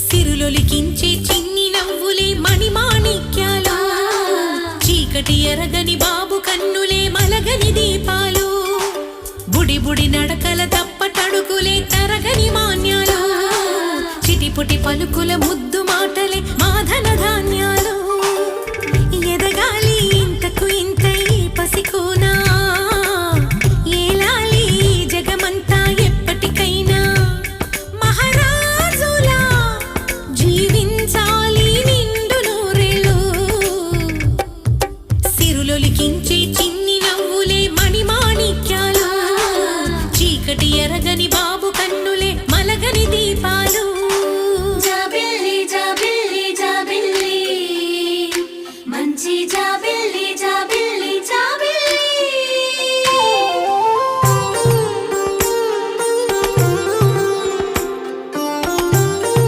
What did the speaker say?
సిరులొలికించే చిన్ని నవ్వులే మణిమాణిక్యాలు, చీకటి ఎరగని బాబు కన్నులే మలగని దీపాలు, బుడి బుడి నడకల తప్పటడుగులే తరగని మాన్యాలు, చిటిపుటి పలుకుల ముద్దు మాటలే మాధన ధాన్యాలు. ఎదగాలి ఇంతకు ఇంత ఈ పసికో